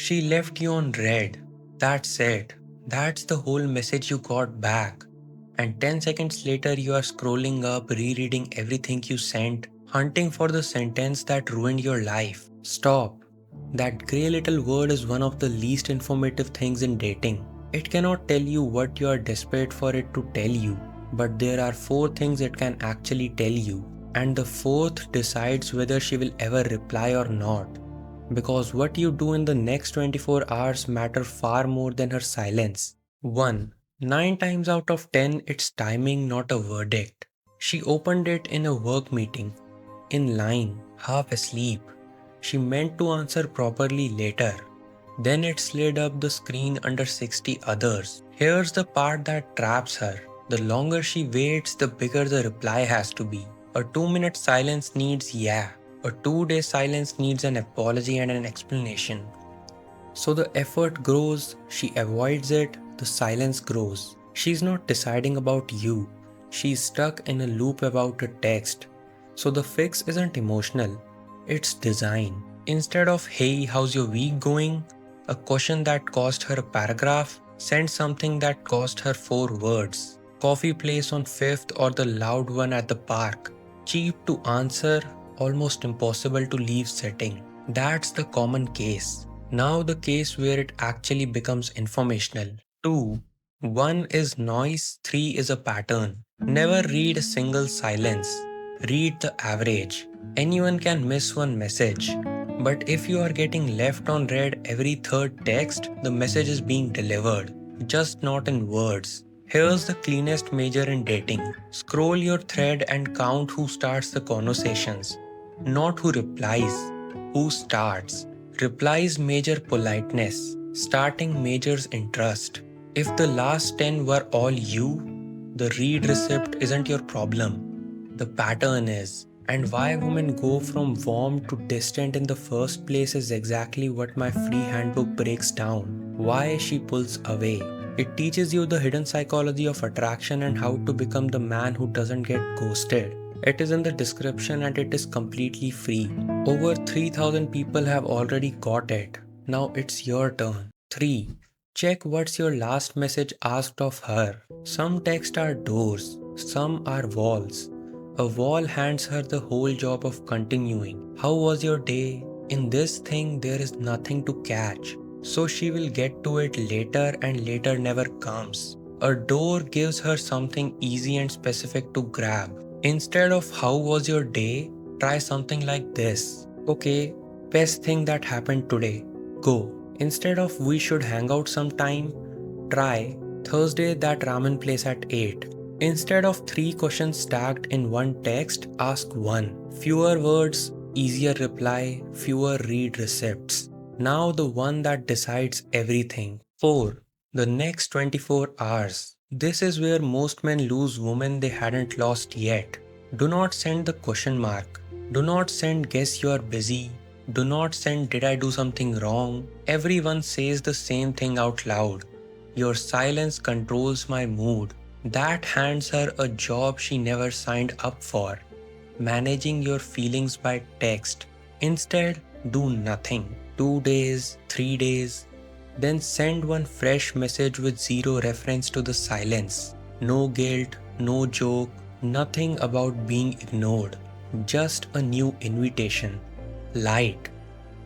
She left you on red. That's it. That's the whole message you got back. And 10 seconds later, you are scrolling up, rereading everything you sent, hunting for the sentence that ruined your life. Stop. That grey little word is one of the least informative things in dating. It cannot tell you what you are desperate for it to tell you, but there are four things it can actually tell you, and the fourth decides whether she will ever reply or not. Because what you do in the next 24 hours matter far more than her silence. 1. 9 times out of 10, it's timing, not a verdict. She opened it in a work meeting, in line, half asleep. She meant to answer properly later. Then it slid up the screen under 60 others. Here's the part that traps her. The longer she waits, the bigger the reply has to be. A 2-minute silence needs yeah. A 2-day silence needs an apology and an explanation. So the effort grows, she avoids it, the silence grows. She's not deciding about you. She's stuck in a loop about a text. So the fix isn't emotional, it's design. Instead of hey, how's your week going? A question that cost her a paragraph, send something that cost her 4 words. Coffee place on 5th or the loud one at the park. Cheap to answer, almost impossible to leave setting. That's the common case. Now the case where it actually becomes informational. 2. 1 is noise, 3 is a pattern. Never read a single silence. Read the average. Anyone can miss one message. But if you are getting left on read every third text, the message is being delivered, just not in words. Here's the cleanest measure in dating. Scroll your thread and count who starts the conversations. Not who replies, who starts. Replies measure politeness, starting measures interest. If the last 10 were all you, the read receipt isn't your problem. The pattern is. And why women go from warm to distant in the first place is exactly what my free handbook breaks down. Why she pulls away. It teaches you the hidden psychology of attraction and how to become the man who doesn't get ghosted. It is in the description and it is completely free. Over 3000 people have already got it. Now it's your turn. 3. Check what's your last message asked of her. Some texts are doors, some are walls. A wall hands her the whole job of continuing. How was your day? In this thing, there is nothing to catch. So she will get to it later and later never comes. A door gives her something easy and specific to grab. Instead of how was your day, try something like this. Okay, best thing that happened today. Go. Instead of we should hang out sometime, try Thursday that ramen place at 8. Instead of 3 questions stacked in one text, ask one. Fewer words, easier reply, fewer read receipts. Now the one that decides everything. 4. The next 24 hours. This is where most men lose women they hadn't lost yet. Do not send the question mark. Do not send guess you are busy. Do not send did I do something wrong. Everyone says the same thing out loud. Your silence controls my mood. That hands her a job she never signed up for. Managing your feelings by text. Instead, do nothing. 2 days, 3 days. Then send one fresh message with zero reference to the silence. No guilt, no joke, nothing about being ignored. Just a new invitation. Light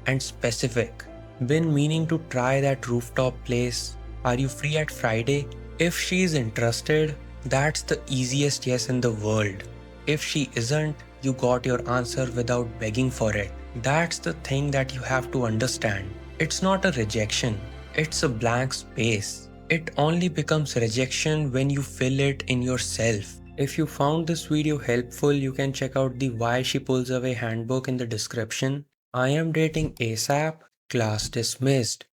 and specific. Been meaning to try that rooftop place. Are you free at Friday? If she is interested, that's the easiest yes in the world. If she isn't, you got your answer without begging for it. That's the thing that you have to understand. It's not a rejection, it's a blank space. It only becomes rejection when you fill it in yourself. If you found this video helpful, you can check out the Why She Pulls Away handbook in the description. I am dating ASAP, class dismissed.